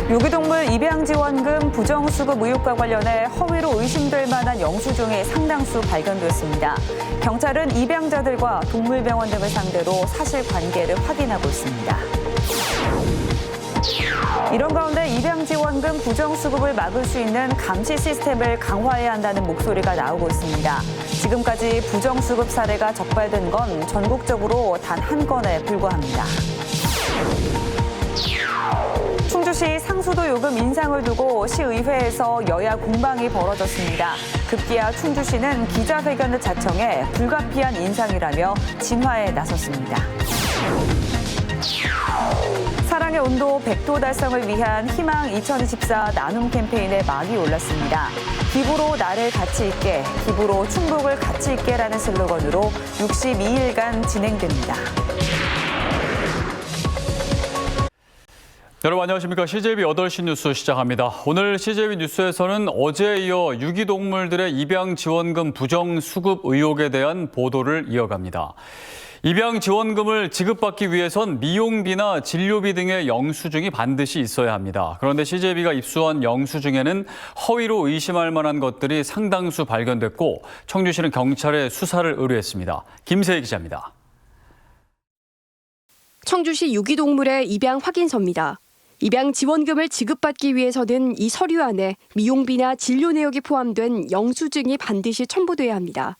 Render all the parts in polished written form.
유기동물 입양지원금 부정수급 의혹과 관련해 허위로 의심될 만한 영수증이 상당수 발견됐습니다. 경찰은 입양자들과 동물병원 등을 상대로 사실관계를 확인하고 있습니다. 이런 가운데 입양지원금 부정수급을 막을 수 있는 감시 시스템을 강화해야 한다는 목소리가 나오고 있습니다. 지금까지 부정수급 사례가 적발된 건 전국적으로 단 한 건에 불과합니다. 충주시 상수도 요금 인상을 두고 시의회에서 여야 공방이 벌어졌습니다. 급기야 충주시는 기자회견을 자청해 불가피한 인상이라며 진화에 나섰습니다. 사랑의 온도 100도 달성을 위한 희망 2024 나눔 캠페인에 막이 올랐습니다. 기부로 나를 가치 있게, 기부로 충북을 가치 있게라는 슬로건으로 62일간 진행됩니다. 여러분 안녕하십니까. CJB 8시 뉴스 시작합니다. 오늘 CJB 뉴스에서는 어제에 이어 유기동물들의 입양 지원금 부정 수급 의혹에 대한 보도를 이어갑니다. 입양 지원금을 지급받기 위해선 미용비나 진료비 등의 영수증이 반드시 있어야 합니다. 그런데 CJB가 입수한 영수증에는 허위로 의심할 만한 것들이 상당수 발견됐고 청주시는 경찰에 수사를 의뢰했습니다. 김세희 기자입니다. 청주시 유기동물의 입양 확인서입니다. 입양 지원금을 지급받기 위해서는 이 서류 안에 미용비나 진료 내역이 포함된 영수증이 반드시 첨부돼야 합니다.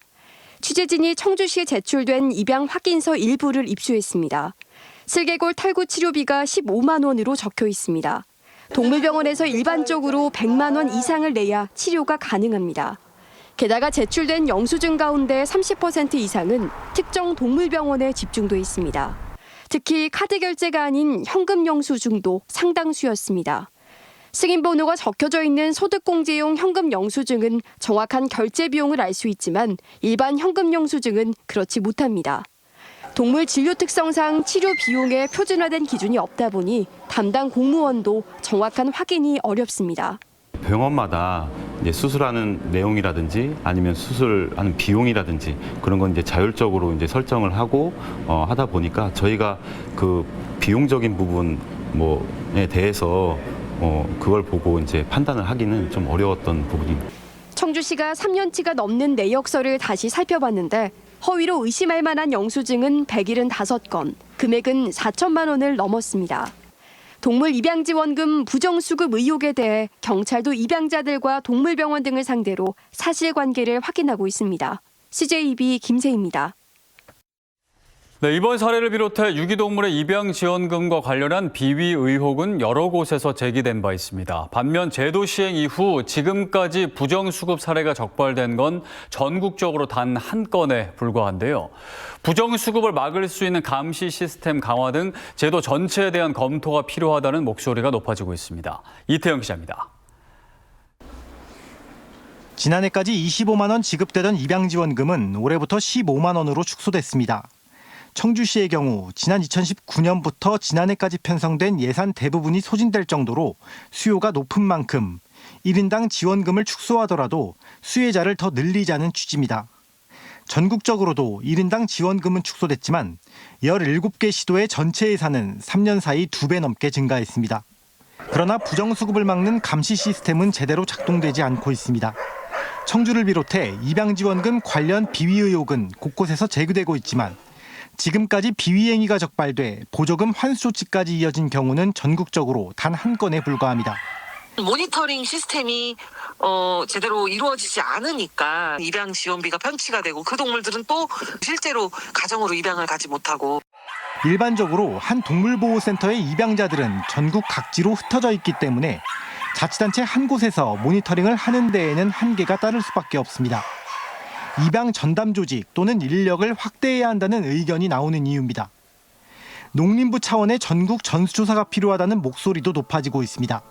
취재진이 청주시에 제출된 입양 확인서 일부를 입수했습니다. 슬개골 탈구 치료비가 15만 원으로 적혀 있습니다. 동물병원에서 일반적으로 100만 원 이상을 내야 치료가 가능합니다. 게다가 제출된 영수증 가운데 30% 이상은 특정 동물병원에 집중돼 있습니다. 특히 카드 결제가 아닌 현금 영수증도 상당수였습니다. 승인번호가 적혀져 있는 소득공제용 현금 영수증은 정확한 결제 비용을 알 수 있지만 일반 현금 영수증은 그렇지 못합니다. 동물 진료 특성상 치료 비용에 표준화된 기준이 없다 보니 담당 공무원도 정확한 확인이 어렵습니다. 병원마다 이제 수술하는 내용이라든지 아니면 수술하는 비용이라든지 그런 건 이제 자율적으로 이제 설정을 하고 하다 보니까 저희가 그 비용적인 부분에 대해서 그걸 보고 이제 판단을 하기는 좀 어려웠던 부분입니다. 청주시가 3년치가 넘는 내역서를 다시 살펴봤는데 허위로 의심할 만한 영수증은 175건, 금액은 4천만 원을 넘었습니다. 동물 입양지원금 부정수급 의혹에 대해 경찰도 입양자들과 동물병원 등을 상대로 사실관계를 확인하고 있습니다. CJB 김세희입니다. 네, 이번 사례를 비롯해 유기동물의 입양 지원금과 관련한 비위 의혹은 여러 곳에서 제기된 바 있습니다. 반면 제도 시행 이후 지금까지 부정수급 사례가 적발된 건 전국적으로 단 한 건에 불과한데요. 부정수급을 막을 수 있는 감시 시스템 강화 등 제도 전체에 대한 검토가 필요하다는 목소리가 높아지고 있습니다. 이태영 기자입니다. 지난해까지 25만 원 지급되던 입양 지원금은 올해부터 15만 원으로 축소됐습니다. 청주시의 경우 지난 2019년부터 지난해까지 편성된 예산 대부분이 소진될 정도로 수요가 높은 만큼 1인당 지원금을 축소하더라도 수혜자를 더 늘리자는 취지입니다. 전국적으로도 1인당 지원금은 축소됐지만 17개 시도의 전체 예산은 3년 사이 2배 넘게 증가했습니다. 그러나 부정수급을 막는 감시 시스템은 제대로 작동되지 않고 있습니다. 청주를 비롯해 입양지원금 관련 비위 의혹은 곳곳에서 제기되고 있지만 지금까지 비위 행위가 적발돼 보조금 환수 조치까지 이어진 경우는 전국적으로 단 한 건에 불과합니다. 모니터링 시스템이 제대로 이루어지지 않으니까 입양 지원비가 편취가 되고 그 동물들은 또 실제로 가정으로 입양을 가지 못하고. 일반적으로 한 동물보호센터의 입양자들은 전국 각지로 흩어져 있기 때문에 자치단체 한 곳에서 모니터링을 하는 데에는 한계가 따를 수밖에 없습니다. 입양 전담 조직 또는 인력을 확대해야 한다는 의견이 나오는 이유입니다. 농림부 차원의 전국 전수조사가 필요하다는 목소리도 높아지고 있습니다.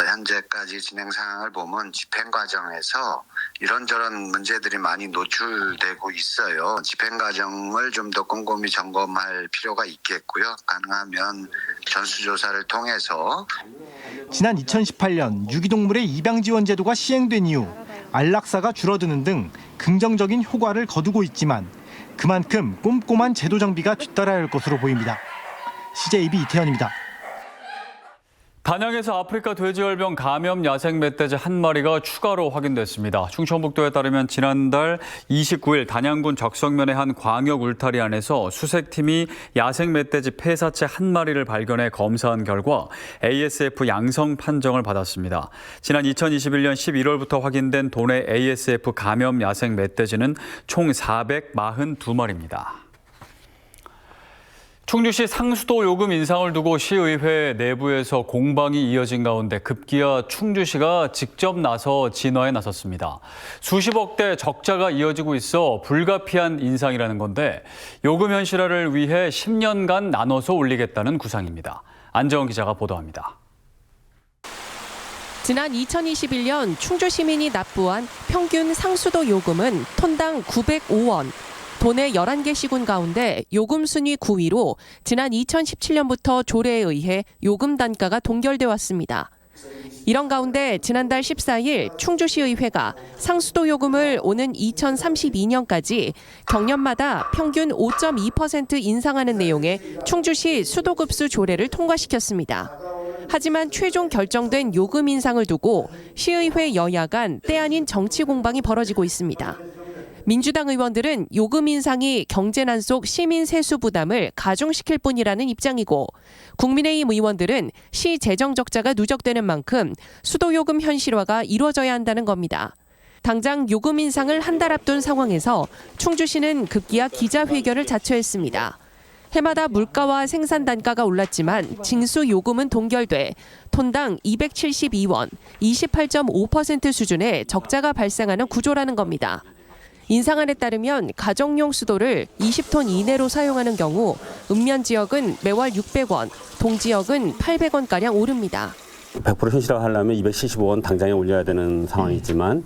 현재까지 진행 상황을 보면 집행 과정에서 이런저런 문제들이 많이 노출되고 있어요. 집행 과정을 좀 더 꼼꼼히 점검할 필요가 있겠고요. 가능하면 전수조사를 통해서. 지난 2018년 유기동물의 입양 지원 제도가 시행된 이후 안락사가 줄어드는 등 긍정적인 효과를 거두고 있지만 그만큼 꼼꼼한 제도 정비가 뒤따라야 할 것으로 보입니다. CJB 이태현입니다. 단양에서 아프리카 돼지열병 감염 야생 멧돼지 한 마리가 추가로 확인됐습니다. 충청북도에 따르면 지난달 29일 단양군 적성면의 한 광역 울타리 안에서 수색팀이 야생 멧돼지 폐사체 한 마리를 발견해 검사한 결과 ASF 양성 판정을 받았습니다. 지난 2021년 11월부터 확인된 도내 ASF 감염 야생 멧돼지는 총 442마리입니다. 충주시 상수도 요금 인상을 두고 시의회 내부에서 공방이 이어진 가운데 급기야 충주시가 직접 나서 진화에 나섰습니다. 수십억대 적자가 이어지고 있어 불가피한 인상이라는 건데 요금 현실화를 위해 10년간 나눠서 올리겠다는 구상입니다. 안정원 기자가 보도합니다. 지난 2021년 충주 시민이 납부한 평균 상수도 요금은 톤당 905원. 도내 11개 시군 가운데 요금 순위 9위로 지난 2017년부터 조례에 의해 요금 단가가 동결돼 왔습니다. 이런 가운데 지난달 14일 충주시의회가 상수도 요금을 오는 2032년까지 경년마다 평균 5.2% 인상하는 내용의 충주시 수도급수 조례를 통과시켰습니다. 하지만 최종 결정된 요금 인상을 두고 시의회 여야 간 때 아닌 정치 공방이 벌어지고 있습니다. 민주당 의원들은 요금 인상이 경제난 속 시민 세수 부담을 가중시킬 뿐이라는 입장이고 국민의힘 의원들은 시 재정 적자가 누적되는 만큼 수도 요금 현실화가 이루어져야 한다는 겁니다. 당장 요금 인상을 한 달 앞둔 상황에서 충주시는 급기야 기자회견을 자처했습니다. 해마다 물가와 생산 단가가 올랐지만 징수 요금은 동결돼 톤당 272원, 28.5% 수준의 적자가 발생하는 구조라는 겁니다. 인상안에 따르면 가정용 수도를 20톤 이내로 사용하는 경우 읍면 지역은 매월 600원, 동지역은 800원가량 오릅니다. 100% 현실화하려면 275원 당장에 올려야 되는 상황이지만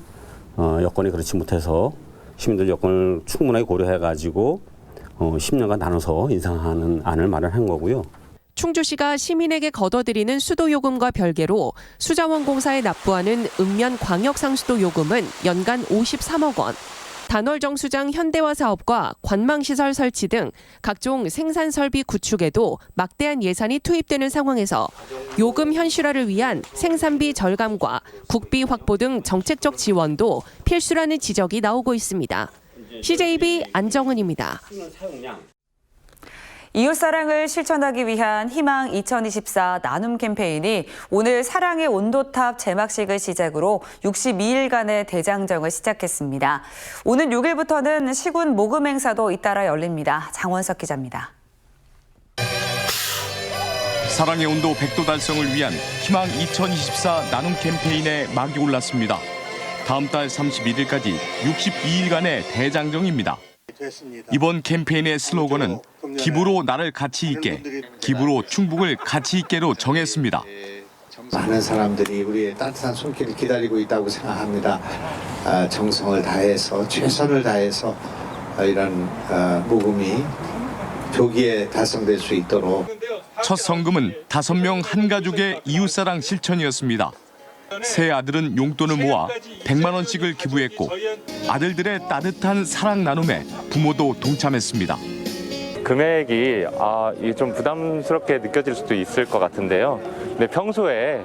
여건이 그렇지 못해서 시민들 여건을 충분하게 고려해가지고 10년간 나눠서 인상하는 안을 마련한 거고요. 충주시가 시민에게 걷어들이는 수도요금과 별개로 수자원공사에 납부하는 읍면 광역상수도 요금은 연간 53억 원. 단월정수장 현대화 사업과 관망시설 설치 등 각종 생산설비 구축에도 막대한 예산이 투입되는 상황에서 요금 현실화를 위한 생산비 절감과 국비 확보 등 정책적 지원도 필수라는 지적이 나오고 있습니다. CJB 안정은입니다. 이웃사랑을 실천하기 위한 희망 2024 나눔 캠페인이 오늘 사랑의 온도탑 제막식을 시작으로 62일간의 대장정을 시작했습니다. 오는 6일부터는 시군 모금 행사도 잇따라 열립니다. 장원석 기자입니다. 사랑의 온도 100도 달성을 위한 희망 2024 나눔 캠페인에 막이 올랐습니다. 다음 달 31일까지 62일간의 대장정입니다. 이번 캠페인의 슬로건은 기부로 나를 가치 있게, 기부로 충북을 가치 있게로 정했습니다. 많은 사람들이 우리의 따뜻한 손길을 기다리고 있다고 생각합니다. 정성을 다해서 최선을 다해서 이런 모금이 조기에 달성될 수 있도록. 첫 성금은 5명 한 가족의 이웃사랑 실천이었습니다. 세 아들은 용돈을 모아 100만 원씩을 기부했고 아들들의 따뜻한 사랑 나눔에 부모도 동참했습니다. 금액이 좀 부담스럽게 느껴질 수도 있을 것 같은데요. 근데 평소에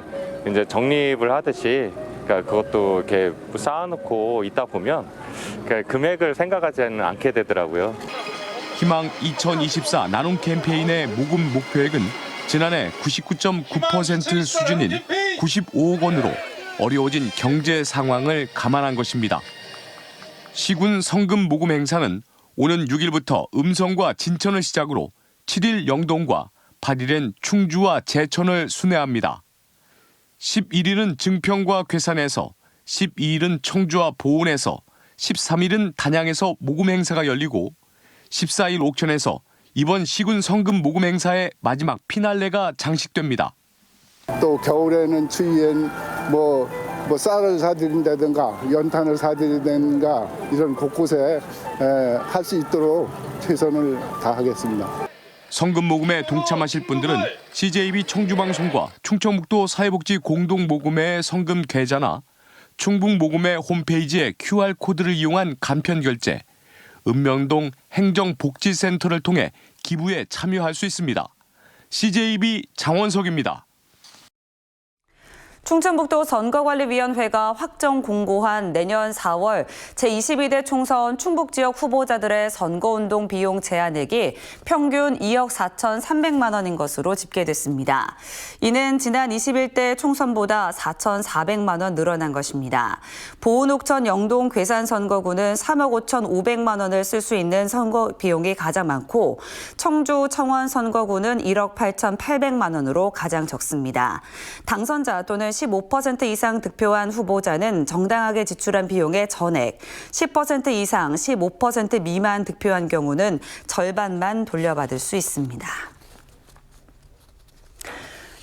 이제 적립을 하듯이 그것도 이렇게 쌓아놓고 있다 보면 금액을 생각하지는 않게 되더라고요. 희망 2024 나눔 캠페인의 모금 목표액은 지난해 99.9% 수준인 95억 원으로 어려워진 경제 상황을 감안한 것입니다. 시군 성금 모금 행사는 오는 6일부터 음성과 진천을 시작으로 7일 영동과 8일엔 충주와 제천을 순회합니다. 11일은 증평과 괴산에서, 12일은 청주와 보은에서, 13일은 단양에서 모금 행사가 열리고 14일 옥천에서 이번 시군 성금 모금 행사의 마지막 피날레가 장식됩니다. 또 겨울에는 추위엔 뭐 쌀을 사드린다든가 연탄을 사드린다든가 이런 곳곳에 할 수 있도록 최선을 다하겠습니다. 성금 모금에 동참하실 분들은 CJB 청주방송과 충청북도 사회복지 공동모금회 성금 계좌나 충북모금회 홈페이지의 QR코드를 이용한 간편결제, 읍명동 행정복지센터를 통해 기부에 참여할 수 있습니다. CJB 장원석입니다. 충청북도 선거관리위원회가 확정 공고한 내년 4월 제22대 총선 충북지역 후보자들의 선거운동 비용 제한액이 평균 2억 4,300만 원인 것으로 집계됐습니다. 이는 지난 21대 총선보다 4,400만 원 늘어난 것입니다. 보은옥천 영동 괴산 선거구는 3억 5,500만 원을 쓸 수 있는 선거 비용이 가장 많고 청주 청원 선거구는 1억 8,800만 원으로 가장 적습니다. 당선자 또는 15% 이상 득표한 후보자는 정당하게 지출한 비용의 전액, 10% 이상 15% 미만 득표한 경우는 절반만 돌려받을 수 있습니다.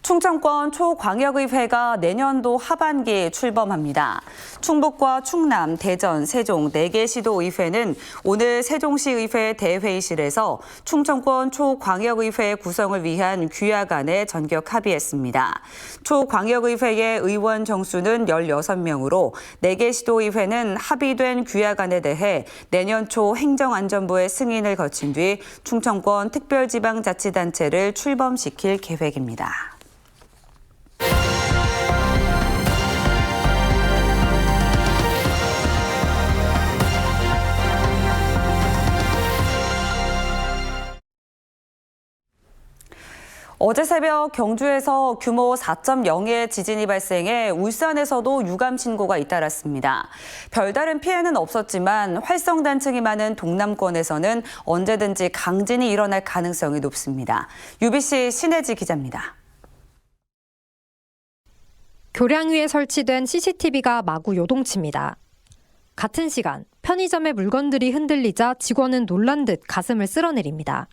충청권 초광역의회가 내년도 하반기에 출범합니다. 충북과 충남, 대전, 세종 4개 시도의회는 오늘 세종시의회 대회의실에서 충청권 초광역의회 구성을 위한 규약안에 전격 합의했습니다. 초광역의회의 의원 정수는 16명으로 4개 시도의회는 합의된 규약안에 대해 내년 초 행정안전부의 승인을 거친 뒤 충청권 특별지방자치단체를 출범시킬 계획입니다. 어제 새벽 경주에서 규모 4.0의 지진이 발생해 울산에서도 유감 신고가 잇따랐습니다. 별다른 피해는 없었지만 활성단층이 많은 동남권에서는 언제든지 강진이 일어날 가능성이 높습니다. UBC 신혜지 기자입니다. 교량 위에 설치된 CCTV가 마구 요동칩니다. 같은 시간 편의점의 물건들이 흔들리자 직원은 놀란 듯 가슴을 쓸어내립니다.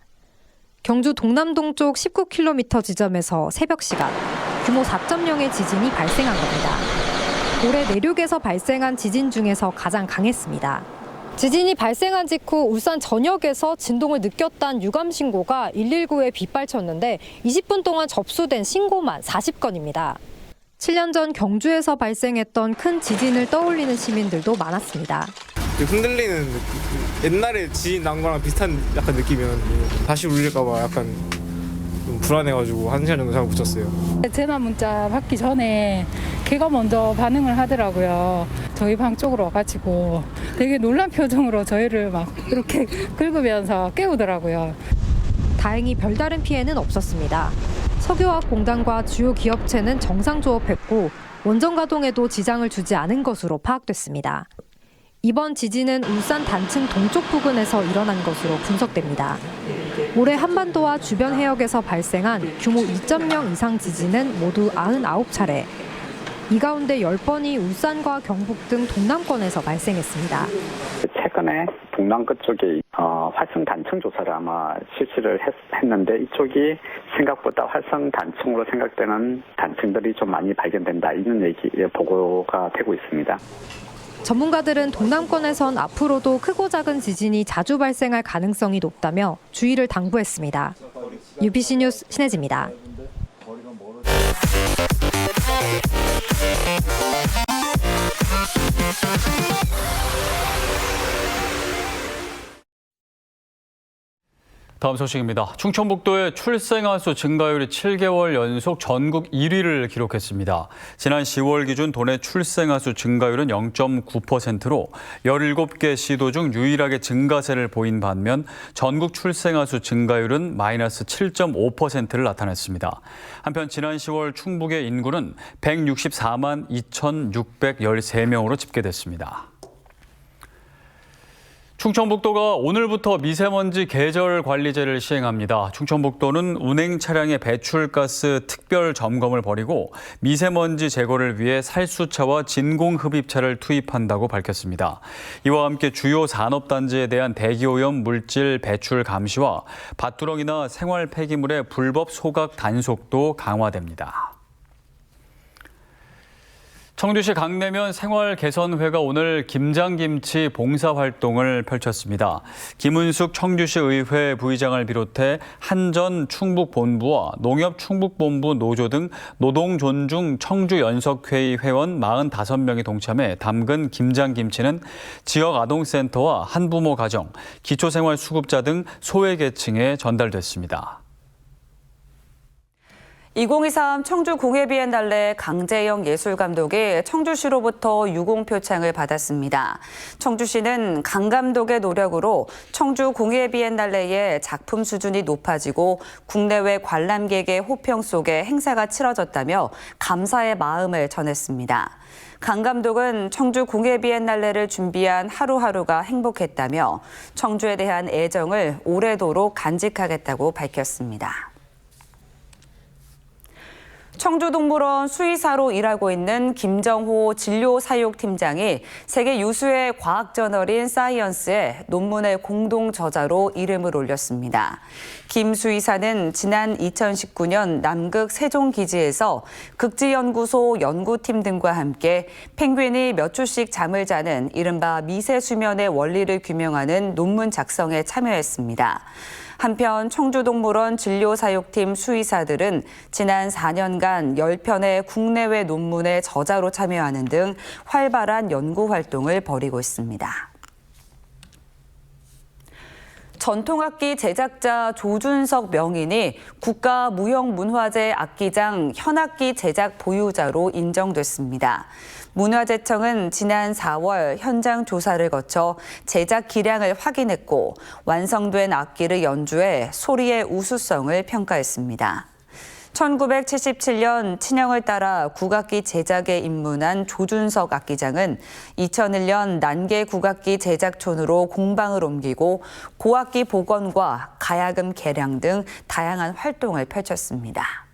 경주 동남동 쪽 19km 지점에서 새벽 시간 규모 4.0의 지진이 발생한 겁니다. 올해 내륙에서 발생한 지진 중에서 가장 강했습니다. 지진이 발생한 직후 울산 전역에서 진동을 느꼈다는 유감 신고가 119에 빗발쳤는데 20분 동안 접수된 신고만 40건입니다. 7년 전 경주에서 발생했던 큰 지진을 떠올리는 시민들도 많았습니다. 흔들리는 느낌, 옛날에 지진 난 거랑 비슷한 약간 느낌이었는데 다시 울릴까 봐 약간 좀 불안해가지고 1시간 정도 잠을 붙였어요. 전화 문자 받기 전에 걔가 먼저 반응을 하더라고요. 저희 방 쪽으로 와가지고 되게 놀란 표정으로 저희를 막 이렇게 긁으면서 깨우더라고요. 다행히 별다른 피해는 없었습니다. 석유화학공단과 주요 기업체는 정상 조업했고 원전 가동에도 지장을 주지 않은 것으로 파악됐습니다. 이번 지진은 울산 단층 동쪽 부근에서 일어난 것으로 분석됩니다. 올해 한반도와 주변 해역에서 발생한 규모 2.0 이상 지진은 모두 99차례. 이 가운데 10번이 울산과 경북 등 동남권에서 발생했습니다. 최근에 동남끝 쪽에 활성 단층 조사를 아마 실시를 했는데 이쪽이 생각보다 활성 단층으로 생각되는 단층들이 좀 많이 발견된다 이런 보고가 되고 있습니다. 전문가들은 동남권에선 앞으로도 크고 작은 지진이 자주 발생할 가능성이 높다며 주의를 당부했습니다. UBC 뉴스 신혜지입니다. 다음 소식입니다. 충청북도의 출생아 수 증가율이 7개월 연속 전국 1위를 기록했습니다. 지난 10월 기준 도내 출생아 수 증가율은 0.9%로 17개 시도 중 유일하게 증가세를 보인 반면 전국 출생아 수 증가율은 마이너스 7.5%를 나타냈습니다. 한편 지난 10월 충북의 인구는 164만 2,613명으로 집계됐습니다. 충청북도가 오늘부터 미세먼지 계절 관리제를 시행합니다. 충청북도는 운행 차량의 배출가스 특별 점검을 벌이고 미세먼지 제거를 위해 살수차와 진공흡입차를 투입한다고 밝혔습니다. 이와 함께 주요 산업단지에 대한 대기오염 물질 배출 감시와 밭두렁이나 생활 폐기물의 불법 소각 단속도 강화됩니다. 청주시 강내면 생활개선회가 오늘 김장김치 봉사활동을 펼쳤습니다. 김은숙 청주시 의회 부의장을 비롯해 한전 충북본부와 농협충북본부 노조 등 노동존중 청주연석회의 회원 45명이 동참해 담근 김장김치는 지역아동센터와 한부모 가정, 기초생활수급자 등 소외계층에 전달됐습니다. 2023 청주 공예 비엔날레 강재영 예술감독이 청주시로부터 유공 표창을 받았습니다. 청주시는 강 감독의 노력으로 청주 공예 비엔날레의 작품 수준이 높아지고 국내외 관람객의 호평 속에 행사가 치러졌다며 감사의 마음을 전했습니다. 강 감독은 청주 공예 비엔날레를 준비한 하루하루가 행복했다며 청주에 대한 애정을 오래도록 간직하겠다고 밝혔습니다. 청주동물원 수의사로 일하고 있는 김정호 진료사육팀장이 세계 유수의 과학저널인 사이언스에 논문의 공동 저자로 이름을 올렸습니다. 김 수의사는 지난 2019년 남극 세종기지에서 극지연구소 연구팀 등과 함께 펭귄이 몇 주씩 잠을 자는 이른바 미세수면의 원리를 규명하는 논문 작성에 참여했습니다. 한편 청주동물원 진료사육팀 수의사들은 지난 4년간 10편의 국내외 논문의 저자로 참여하는 등 활발한 연구 활동을 벌이고 있습니다. 전통악기 제작자 조준석 명인이 국가무형문화재 악기장 현악기 제작 보유자로 인정됐습니다. 문화재청은 지난 4월 현장 조사를 거쳐 제작 기량을 확인했고 완성된 악기를 연주해 소리의 우수성을 평가했습니다. 1977년 친형을 따라 국악기 제작에 입문한 조준석 악기장은 2001년 난계 국악기 제작촌으로 공방을 옮기고 고악기 복원과 가야금 개량 등 다양한 활동을 펼쳤습니다.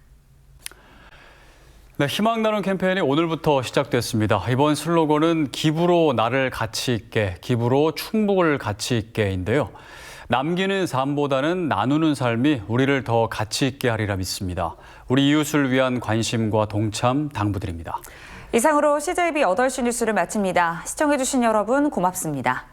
네, 희망 나눔 캠페인이 오늘부터 시작됐습니다. 이번 슬로건은 기부로 나를 가치 있게, 기부로 충북을 가치 있게인데요. 남기는 삶보다는 나누는 삶이 우리를 더 가치 있게 하리라 믿습니다. 우리 이웃을 위한 관심과 동참 당부드립니다. 이상으로 CJB 8시 뉴스를 마칩니다. 시청해주신 여러분 고맙습니다.